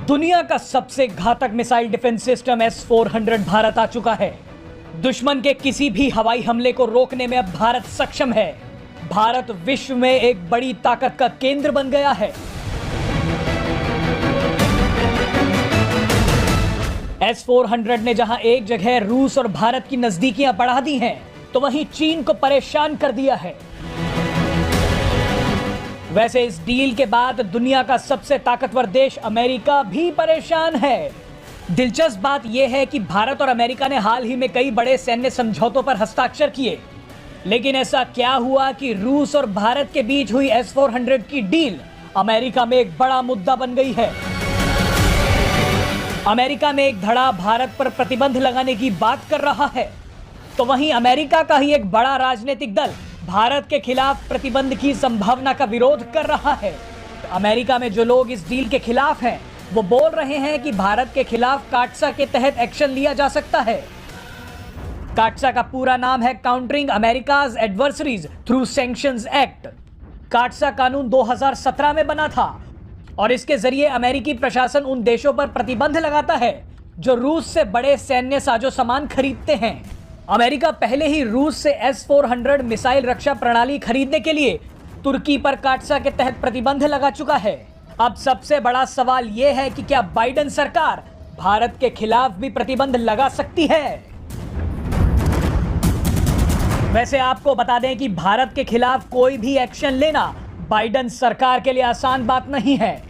दुनिया का सबसे घातक missile defence system S-400 Bharat आ चुका है। दुश्मन के किसी भी हवाई हमले को रोकने में अब भारत सक्षम है। भारत विश्व में एक बड़ी ताकत का केंद्र बन गया है। S-400 ने जहां एक जगह रूस और भारत की नजदीकियां बढ़ा दी हैं, तो वहीं चीन को परेशान कर दिया है। वैसे इस डील के बाद दुनिया का सबसे ताकतवर देश अमेरिका भी परेशान है। दिलचस्प बात यह है कि भारत और अमेरिका ने हाल ही में कई बड़े सैन्य समझौतों पर हस्ताक्षर किए, लेकिन ऐसा क्या हुआ कि रूस और भारत के बीच हुई S-400 की डील अमेरिका में एक बड़ा मुद्दा बन गई है। अमेरिका में एक धड़ा भारत पर प्रतिबंध लगाने की बात कर रहा है, तो वहीं अमेरिका का ही एक बड़ा राजनीतिक दल भारत के खिलाफ प्रतिबंध की संभावना का विरोध कर रहा है। अमेरिका में जो लोग इस डील के खिलाफ हैं, वो बोल रहे हैं कि भारत के खिलाफ काटसा के तहत एक्शन लिया जा सकता है। काटसा का पूरा नाम है countering America's adversaries through sanctions act. CAATSA कानून 2017 में बना था और इसके जरिए अमेरिकी प्रशासन उन देशों पर प्रतिबंध लगाता है जो रूस से बड़े सैन्य साजो सामान खरीदते हैं। अमेरिका पहले ही रूस से S-400 मिसाइल रक्षा प्रणाली खरीदने के लिए तुर्की पर काटसा के तहत प्रतिबंध लगा चुका है। अब सबसे बड़ा सवाल यह है कि क्या बाइडेन सरकार भारत के खिलाफ भी प्रतिबंध लगा सकती है। वैसे आपको बता दें कि भारत के खिलाफ कोई भी एक्शन लेना बाइडेन सरकार के लिए आसान बात नहीं है।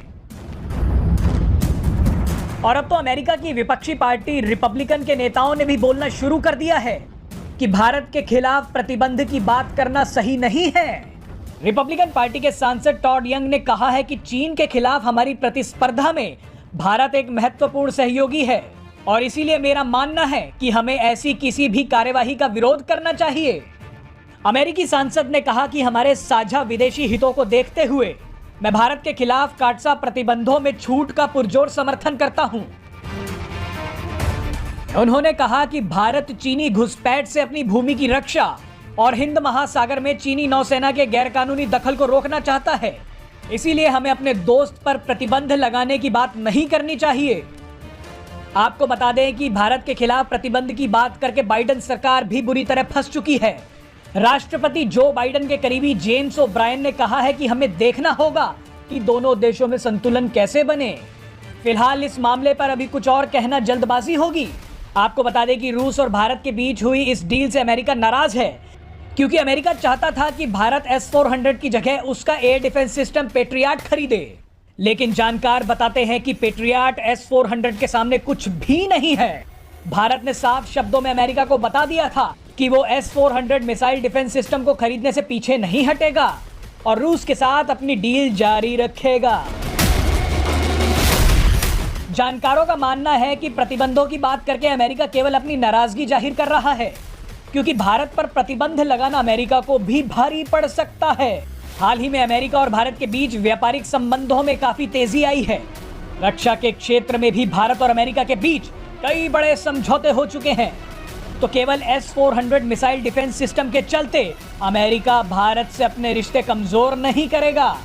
और अब तो अमेरिका की विपक्षी पार्टी रिपब्लिकन के नेताओं ने भी बोलना शुरू कर दिया है कि भारत के खिलाफ प्रतिबंध की बात करना सही नहीं है। रिपब्लिकन पार्टी के सांसद टॉड यंग ने कहा है कि चीन के खिलाफ हमारी प्रतिस्पर्धा में भारत एक महत्वपूर्ण सहयोगी है और इसीलिए मेरा मानना है कि हमें ऐसी किसी भी कार्यवाही का विरोध करना चाहिए। अमेरिकी सांसद ने कहा कि हमारे साझा विदेशी हितों को देखते हुए मैं भारत के खिलाफ काटसा प्रतिबंधों में छूट का पुरजोर समर्थन करता हूं। उन्होंने कहा कि भारत चीनी घुसपैठ से अपनी भूमि की रक्षा और हिंद महासागर में चीनी नौसेना के गैरकानूनी दखल को रोकना चाहता है, इसीलिए हमें अपने दोस्त पर प्रतिबंध लगाने की बात नहीं करनी चाहिए। आपको बता दें कि भारत के खिलाफ प्रतिबंध की बात करके बाइडेन सरकार भी बुरी तरह फंस चुकी है। राष्ट्रपति जो बाइडेन के करीबी जेम्स ओब्रायन ने कहा है कि हमें देखना होगा कि दोनों देशों में संतुलन कैसे बने। फिलहाल इस मामले पर अभी कुछ और कहना जल्दबाजी होगी। आपको बता दें कि रूस और भारत के बीच हुई इस डील से अमेरिका नाराज है, क्योंकि अमेरिका चाहता था कि भारत S-400 की जगह उसका एयर डिफेंस सिस्टम पेट्रियाट खरीदे, लेकिन जानकार बताते हैं कि पेट्रियाट S-400 के सामने कुछ भी नहीं है। भारत ने साफ शब्दों में अमेरिका को बता दिया था कि वो S-400 मिसाइल डिफेंस सिस्टम को खरीदने से पीछे नहीं हटेगा और रूस के साथ अपनी डील जारी रखेगा। जानकारों का मानना है कि प्रतिबंधों की बात करके अमेरिका केवल अपनी नाराजगी जाहिर कर रहा है, क्योंकि भारत पर प्रतिबंध लगाना अमेरिका को भी भारी पड़ सकता है। हाल ही में अमेरिका और भारत के बीच व्यापारिक संबंधों में काफी तेजी आई है। रक्षा के क्षेत्र में भी भारत और अमेरिका के बीच कई बड़े समझौते हो चुके हैं। तो केवल S-400 मिसाइल डिफेंस सिस्टम के चलते अमेरिका भारत से अपने रिश्ते कमजोर नहीं करेगा।